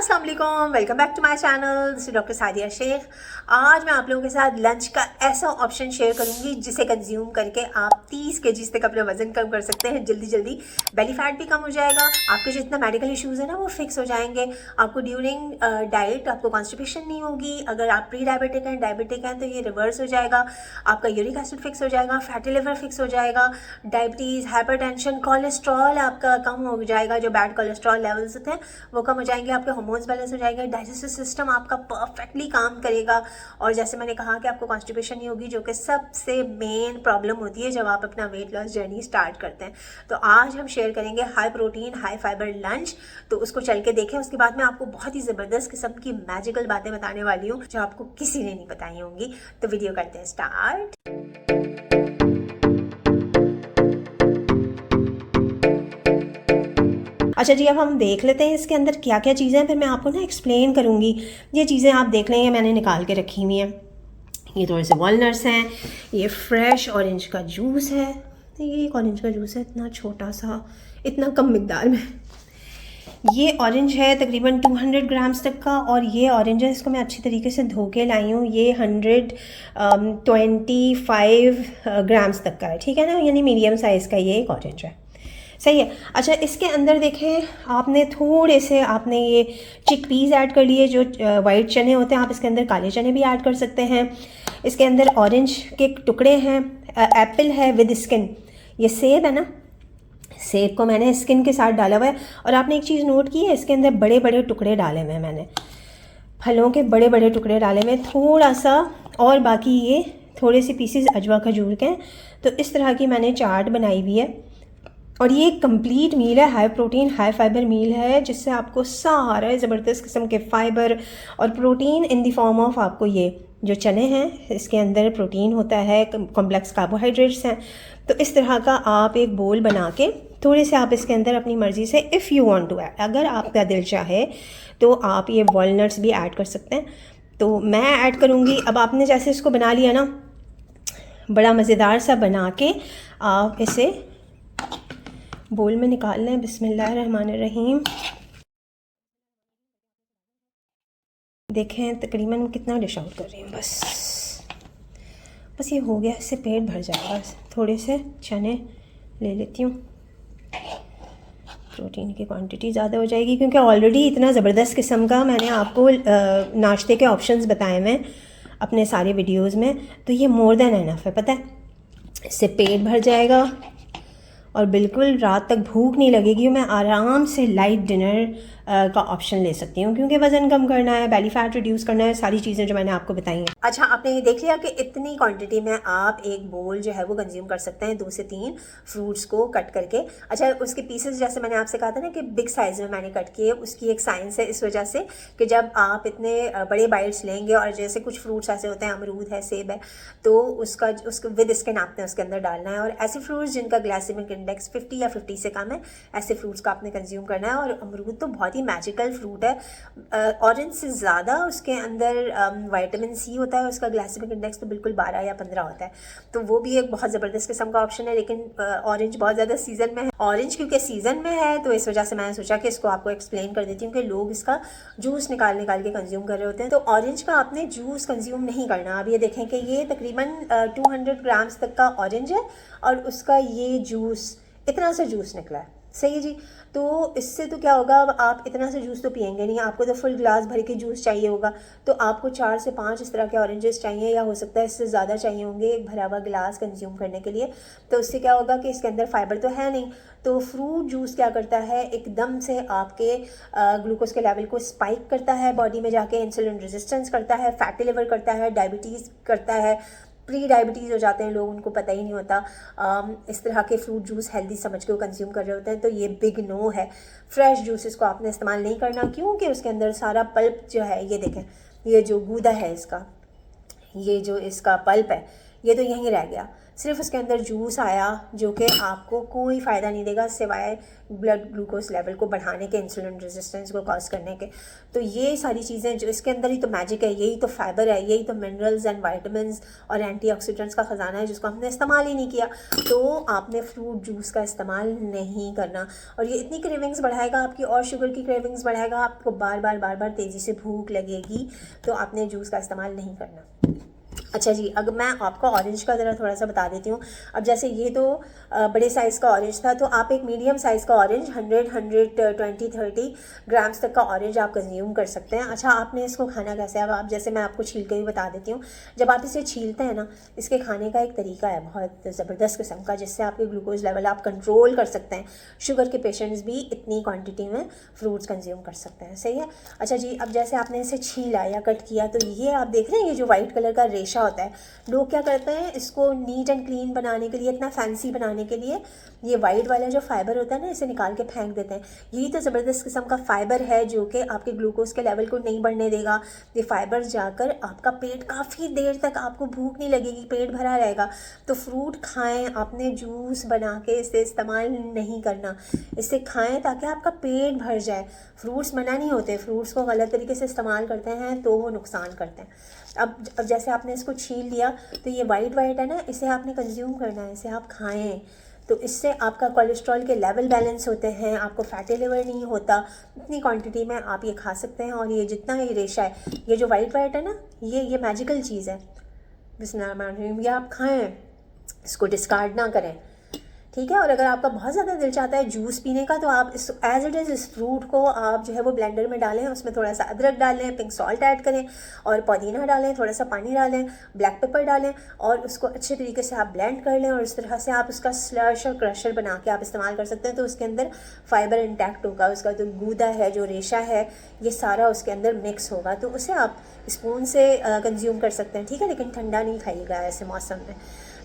अस्सलाम वालेकुम, welcome back to my channel. This is doctor Sadia Sheikh. आज मैं आप लोगों के साथ लंच का ऐसा ऑप्शन शेयर करूंगी जिसे कंज्यूम करके आप 30 kg तक अपना वजन कम कर सकते हैं जल्दी जल्दी। बेली फैट भी कम हो जाएगा, आपके जितना मेडिकल इश्यूज है ना वो फिक्स हो जाएंगे। आपको ड्यूरिंग डाइट आपको कॉन्स्टिपेशन नहीं होगी। अगर आप प्री डायबिटिक हैं, डायबिटिक हैं तो ये रिवर्स हो जाएगा। आपका यूरिक एसिड फिक्स हो जाएगा, फैटी लिवर फिक्स हो जाएगा, डायबिटीज़, हाइपरटेंशन, कोलेस्ट्रॉल आपका कम हो जाएगा। जो बैड कोलेस्ट्रॉल लेवल्स होते हैं वो कम हो जाएंगे, आपके हार्मोन्स बैलेंस हो जाएंगे, डाइजेस्टिव सिस्टम आपका परफेक्टली काम करेगा। और जैसे मैंने कहा कि आपको कॉन्स्टिपेशन नहीं होगी, जो कि सबसे मेन प्रॉब्लम होती है जब आप अपना वेट लॉस जर्नी स्टार्ट करते हैं। तो आज हम शेयर करेंगे high protein high fibre lunch, तो उसको चल के देखें। उसके बाद मैं आपको बहुत ही ज़बरदस्त किस्म की मैजिकल बातें बताने वाली हूँ जो आपको किसी ने नहीं बताई होंगी। तो वीडियो करते हैं स्टार्ट। अच्छा जी, अब हम देख लेते हैं इसके अंदर क्या क्या चीज़ें हैं, फिर मैं आपको ना एक्सप्लेन करूँगी। ये चीज़ें आप देख लेंगे, मैंने निकाल के रखी हुई हैं। ये थोड़े से वॉलनट्स हैं, ये फ्रेश ऑरेंज का जूस है। ये एक ऑरेंज का जूस है, इतना छोटा सा, इतना कम मिकदार में। ये ऑरेंज है तकरीबन 200 ग्राम्स तक का, और ये ऑरेंज है, इसको मैं अच्छी तरीके से धो के लाई हूँ। ये 125 ग्राम्स तक का है, ठीक है ना, यानी मीडियम साइज़ का ये एक ऑरेंज है। सही है। अच्छा, इसके अंदर देखें, आपने थोड़े से आपने ये चिक पीस ऐड कर लिए, जो वाइट चने होते हैं। आप इसके अंदर काले चने भी ऐड कर सकते हैं। इसके अंदर ऑरेंज के टुकड़े हैं, एप्पल है विद स्किन। ये सेब है ना, सेब को मैंने स्किन के साथ डाला हुआ है। और आपने एक चीज़ नोट की है, इसके अंदर बड़े बड़े टुकड़े डाले हुए हैं मैंने, फलों के बड़े बड़े टुकड़े डाले हुए, थोड़ा सा। और बाकी ये थोड़े से पीसेस अजवा खजूर के हैं। तो इस तरह की मैंने चाट बनाई हुई है। और ये एक कंप्लीट मील है, हाई प्रोटीन हाई फाइबर मील है, जिससे आपको सारा ज़बरदस्त किस्म के फाइबर और protein in the form of, आपको ये जो चने हैं इसके अंदर प्रोटीन होता है, कॉम्प्लेक्स कार्बोहाइड्रेट्स हैं। तो इस तरह का आप एक बोल बना के थोड़े से आप इसके अंदर अपनी मर्ज़ी से, if you want to add, अगर आपका दिल चाहे तो आप ये वॉलनट्स भी ऐड कर सकते हैं। तो मैं ऐड करूँगी। अब आपने जैसे इसको बना लिया ना, बड़ा मज़ेदार सा बना के आप इसे बोल में निकाल लें। बिस्मिल्लाहिर्रहमानिर्रहीम। देखें तकरीबन कितना डिश आउट कर रही हूँ, बस ये हो गया, इससे पेट भर जाएगा। थोड़े से चने ले लेती हूँ, प्रोटीन की क्वांटिटी ज़्यादा हो जाएगी, क्योंकि ऑलरेडी इतना ज़बरदस्त किस्म का मैंने आपको नाश्ते के ऑप्शंस बताए हुए हैं अपने सारे वीडियोज़ में। तो ये मोर देन एनफ है, पता है। इससे पेट भर जाएगा और बिल्कुल रात तक भूख नहीं लगेगी। मैं आराम से लाइट डिनर का ऑप्शन ले सकती हूँ, क्योंकि वज़न कम करना है, बेली फैट रिड्यूस करना है, सारी चीज़ें जो मैंने आपको बताई हैं। अच्छा, आपने ये देख लिया कि इतनी क्वांटिटी में आप एक बोल जो है वो कंज्यूम कर सकते हैं, 2 से 3 फ्रूट्स को कट करके। अच्छा, उसके पीसेस जैसे मैंने आपसे कहा था ना कि बिग साइज़ में मैंने कट किए, उसकी एक साइंस है, इस वजह से कि जब आप इतने बड़े बाइट्स लेंगे, और जैसे कुछ फ्रूट्स ऐसे होते हैं, अमरूद है, सेब है, तो उसका विद स्किन आपने उसके अंदर डालना है। और ऐसे फ्रूट्स जिनका ग्लाइसेमिक इंडेक्स 50 या 50 से कम है, ऐसे फ्रूट्स का आपने कंज्यूम करना है। और अमरूद तो बहुत ही मैजिकल फ्रूट है, ऑरेंज से ज़्यादा उसके अंदर विटामिन सी होता है। उसका ग्लाइसेमिक इंडेक्स तो बिल्कुल 12 या 15 होता है, तो वो भी एक बहुत ज़बरदस्त किस्म का ऑप्शन है। लेकिन ऑरेंज बहुत ज़्यादा सीज़न में है, ऑरेंज क्योंकि सीज़न में है, तो इस वजह से मैंने सोचा कि इसको आपको एक्सप्लेन कर देती हूँ कि लोग इसका जूस निकाल के कंज्यूम कर रहे होते हैं। तो ऑरेंज का आपने जूस कंज्यूम नहीं करना। अब ये देखें कि ये तकरीबन 200 ग्राम्स तक का ऑरेंज है, और उसका ये जूस, इतना सा जूस निकला है। सही है जी। तो इससे तो क्या होगा, अब आप इतना सा जूस तो पियेंगे नहीं, आपको तो फुल ग्लास भर के जूस चाहिए होगा। तो आपको 4 से 5 इस तरह के ऑरेंजेस चाहिए, या हो सकता है इससे ज़्यादा चाहिए होंगे एक भरा हुआ गिलास कंज्यूम करने के लिए। तो उससे क्या होगा कि इसके अंदर फाइबर तो है नहीं, तो फ्रूट जूस क्या करता है, एकदम से आपके ग्लूकोज के लेवल को स्पाइक करता है, बॉडी में जाके इंसुलिन रेजिस्टेंस करता है, फैटी लिवर करता है, डायबिटीज़ करता है, प्री डायबिटीज़ हो जाते हैं लोग, उनको पता ही नहीं होता। इस तरह के फ्रूट जूस हेल्दी समझ के वो कंज्यूम कर रहे होते हैं। तो ये बिग नो है, फ्रेश जूसेस को आपने इस्तेमाल नहीं करना, क्योंकि उसके अंदर सारा पल्प जो है, ये देखें, ये जो गूदा है इसका, ये जो इसका पल्प है, ये तो यहीं रह गया। सिर्फ उसके अंदर जूस आया जो कि आपको कोई फ़ायदा नहीं देगा सिवाय ब्लड ग्लूकोज लेवल को बढ़ाने के, इंसुलिन रेजिस्टेंस को कॉज करने के। तो ये सारी चीज़ें जो इसके अंदर ही तो मैजिक है, यही तो फाइबर है, यही तो मिनरल्स एंड वाइटामिन और एंटीऑक्सीडेंट्स का ख़जाना है जिसको हमने इस्तेमाल ही नहीं किया। तो आपने फ्रूट जूस का इस्तेमाल नहीं करना, और ये इतनी क्रेविंग्स बढ़ाएगा आपकी, और शुगर की क्रेविंग्स बढ़ाएगा, आपको बार बार तेज़ी से भूख लगेगी। तो आपने जूस का इस्तेमाल नहीं करना। अच्छा जी, अगर मैं आपको ऑरेंज का ज़रा थोड़ा सा बता देती हूँ। अब जैसे ये तो बड़े साइज़ का ऑरेंज था, तो आप एक मीडियम साइज़ का ऑरेंज 120-130 ग्राम्स तक का ऑरेंज आप कंज्यूम कर सकते हैं। अच्छा, आपने इसको खाना कैसे है, अब आप जैसे मैं आपको छील के भी बता देती हूँ। जब आप इसे छीलते हैं ना, इसके खाने का एक तरीका है बहुत ज़बरदस्त किस्म का, जिससे आपके ग्लूकोज लेवल आप कंट्रोल कर सकते हैं। शुगर के पेशेंट्स भी इतनी क्वान्टिटी में फ्रूट्स कंज्यूम कर सकते हैं। सही है। अच्छा जी, अब जैसे आपने इसे छीला या कट किया, तो ये आप देख रहे हैं ये जो वाइट कलर का रेशा होता है, लोग क्या करते हैं इसको नीट एंड क्लीन बनाने के लिए, इतना फैंसी बनाने के लिए ये वाइट वाला जो फाइबर होता है ना, इसे निकाल के फेंक देते हैं। यही तो ज़बरदस्त किस्म का फाइबर है जो कि आपके ग्लूकोज के लेवल को नहीं बढ़ने देगा। ये फाइबर जाकर आपका पेट, काफ़ी देर तक आपको भूख नहीं लगेगी, पेट भरा रहेगा। तो फ्रूट खाएं, आपने जूस बना के इसे इस्तेमाल नहीं करना, इसे खाएं ताकि आपका पेट भर जाए। फ्रूट्स मना नहीं होते, फ्रूट्स को गलत तरीके से इस्तेमाल करते हैं तो वो नुकसान करते हैं। अब जैसे आपने इसको छील लिया, तो ये वाइट है ना, इसे आपने कंज्यूम करना है, इसे आप खाएं। तो इससे आपका कोलेस्ट्रॉल के लेवल बैलेंस होते हैं, आपको फैटी लिवर नहीं होता। इतनी क्वांटिटी में आप ये खा सकते हैं। और ये जितना ये रेशा है, ये जो वाइट है ना, ये मैजिकल चीज़ है। बिस्मिल्लाह, ये आप खाएं, इसको डिस्कार्ड ना करें, ठीक है। और अगर आपका बहुत ज़्यादा दिल चाहता है जूस पीने का, तो आप इस एज इट इज़ इस फ्रूट को आप जो है वो ब्लेंडर में डालें, उसमें थोड़ा सा अदरक डालें, पिंक सॉल्ट ऐड करें और पुदीना डालें, थोड़ा सा पानी डालें, ब्लैक पेपर डालें, और उसको अच्छे तरीके से आप ब्लेंड कर लें। और इस तरह से आप उसका स्लश और क्रशर बना के आप इस्तेमाल कर सकते हैं। तो उसके अंदर फाइबर इंटैक्ट होगा, उसका जो गूदा है, जो रेशा है, ये सारा उसके अंदर मिक्स होगा। तो उसे आप स्पून से कंज्यूम कर सकते हैं, ठीक है। लेकिन ठंडा नहीं खाइएगा ऐसे मौसम में।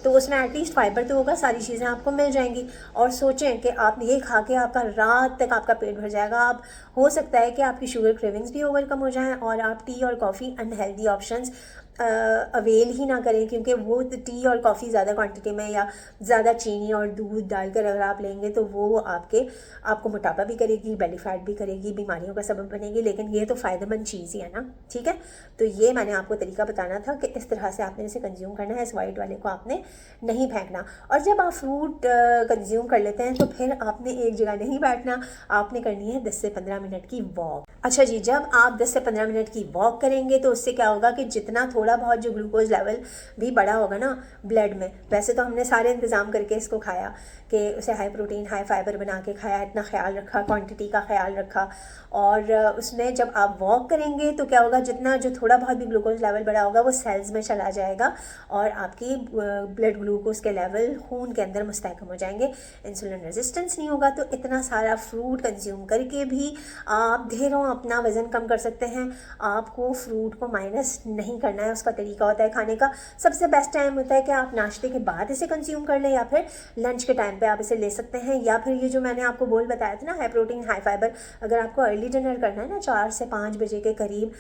तो उसमें एटलीस्ट फाइबर तो होगा, सारी चीज़ें आपको मिल जाएंगी। और सोचें कि आप ये खा के आपका रात तक आपका पेट भर जाएगा। आप हो सकता है कि आपकी शुगर क्रेविंग्स भी ओवरकम हो जाएं और आप टी और कॉफ़ी अनहेल्दी ऑप्शंस अवेल ही ना करें, क्योंकि वो टी और कॉफ़ी ज़्यादा क्वांटिटी में या ज़्यादा चीनी और दूध डालकर अगर आप लेंगे तो वो आपको मोटापा भी करेगी, बेली फैट भी करेगी, बीमारियों का सबब बनेगी। लेकिन ये तो फ़ायदेमंद चीज़ ही है ना, ठीक है। तो ये मैंने आपको तरीका बताना था कि इस तरह से आपने इसे कंज्यूम करना है। इस वाइट वाले को आपने नहीं फेंकना। और जब आप फ्रूट कंज्यूम कर लेते हैं तो फिर आपने एक जगह नहीं बैठना, आपने करनी है 10 से 15 मिनट की वॉक। अच्छा जी, जब आप 10 से 15 मिनट की वॉक करेंगे तो उससे क्या होगा कि जितना थोड़ा बहुत जो ग्लूकोज लेवल भी बढ़ा होगा ना ब्लड में, वैसे तो हमने सारे इंतज़ाम करके इसको खाया कि उसे हाई प्रोटीन हाई फाइबर बना के खाया, इतना ख्याल रखा, क्वांटिटी का ख्याल रखा। और उसमें जब आप वॉक करेंगे तो क्या होगा, जितना जो थोड़ा बहुत भी ग्लूकोज लेवल बढ़ा होगा वो सेल्स में चला जाएगा और आपकी ब्लड ग्लूकोज के लेवल खून के अंदर मुस्तहकम हो जाएंगे, इंसुलिन रेजिस्टेंस नहीं होगा। तो इतना सारा फ्रूट कंज्यूम करके भी आप ढेरों अपना वज़न कम कर सकते हैं। आपको फ्रूट को माइनस नहीं करना है। उसका तरीका होता है खाने का, सबसे बेस्ट टाइम होता है कि आप नाश्ते के बाद इसे कंज्यूम कर लें, या फिर लंच के टाइम पे आप इसे ले सकते हैं। या फिर ये जो मैंने आपको बोल बताया था ना, हाई प्रोटीन हाई फाइबर, अगर आपको अर्ली डिनर करना है ना 4 से 5 बजे के करीब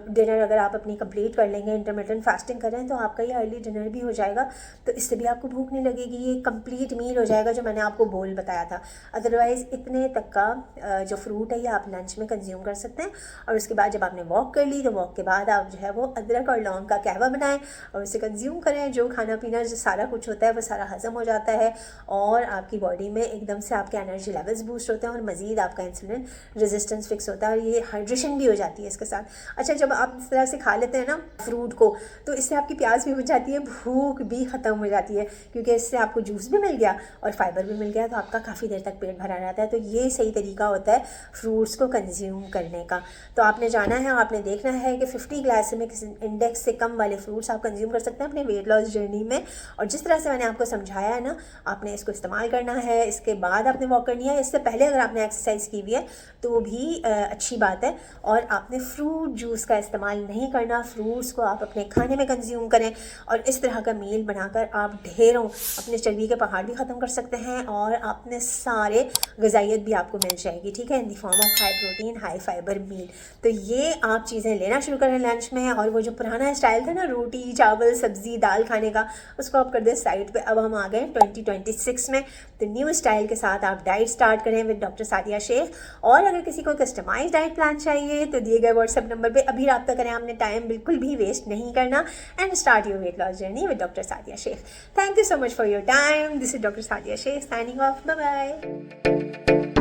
डिनर अगर आप अपनी कंप्लीट कर लेंगे, इंटरमिटेंट फास्टिंग करें, तो आपका ये अर्ली डिनर भी हो जाएगा। तो इससे भी आपको भूख नहीं लगेगी, ये कंप्लीट मील हो जाएगा जो मैंने आपको बोल बताया था। अदरवाइज़ इतने तक का जो फ्रूट है ये आप लंच में कंज्यूम कर सकते हैं। और उसके बाद जब आपने वॉक कर ली, तो वॉक के बाद आप जो है वो अदरक और लौंग का कहवा बनाएं और उसे कंज्यूम करें। जो खाना पीना जो सारा कुछ होता है वो सारा हज़म हो जाता है और आपकी बॉडी में एकदम से आपके एनर्जी लेवल्स बूस्ट होते हैं और मज़ीद आपका इंसुलिन रेजिस्टेंस फिक्स होता है और ये हाइड्रेशन भी हो जाती है इसके साथ। अच्छा, जब आप इस तरह से खा लेते हैं ना फ्रूट को, तो इससे आपकी प्यास भी बुझ जाती है, भूख भी ख़त्म हो जाती है, क्योंकि इससे आपको जूस भी मिल गया और फाइबर भी मिल गया, तो आपका काफ़ी देर तक पेट भरा रहता है। तो ये सही तरीका होता है फ्रूट्स को कंज्यूम करने का। तो आपने जाना है और आपने देखना है कि 50 ग्लाइसेमिक इंडेक्स से कम वाले फ्रूट्स आप कंज्यूम कर सकते हैं अपने वेट लॉस जर्नी में। और जिस तरह से मैंने आपको समझाया है ना, आपने इसको इस्तेमाल करना है, इसके बाद आपने वॉक करनी है। इससे पहले अगर आपने एक्सरसाइज की हुई है तो वो भी अच्छी बात है। और आपने फ्रूट जूस का इस्तेमाल नहीं करना, फ्रूट्स को आप अपने खाने में कंज्यूम करें और इस तरह का मील बनाकर आप ढेरों अपने चर्बी के पहाड़ भी ख़त्म कर सकते हैं और आपने सारे ग़िज़ाइयत भी आपको मिल जाएगी, ठीक है, in the form of high protein high fibre meal. तो ये आप चीज़ें लेना शुरू करें लंच में, और वो जो पुराना स्टाइल था ना रोटी चावल सब्ज़ी दाल खाने का, उसको आप कर दें साइड पे। अब हम आ गए 2026 में, तो न्यू स्टाइल के साथ आप डाइट स्टार्ट करें विद डॉक्टर सादिया शेख। और अगर किसी को कस्टमाइज डाइट प्लान चाहिए तो दिए गए व्हाट्सएप नंबर पे अभी रब्ता करें, आपने टाइम बिल्कुल भी वेस्ट नहीं करना, and start your weight loss journey with doctor Sadia Sheikh. Thank you so much for your time. This is doctor Sadia Sheikh signing off, bye bye.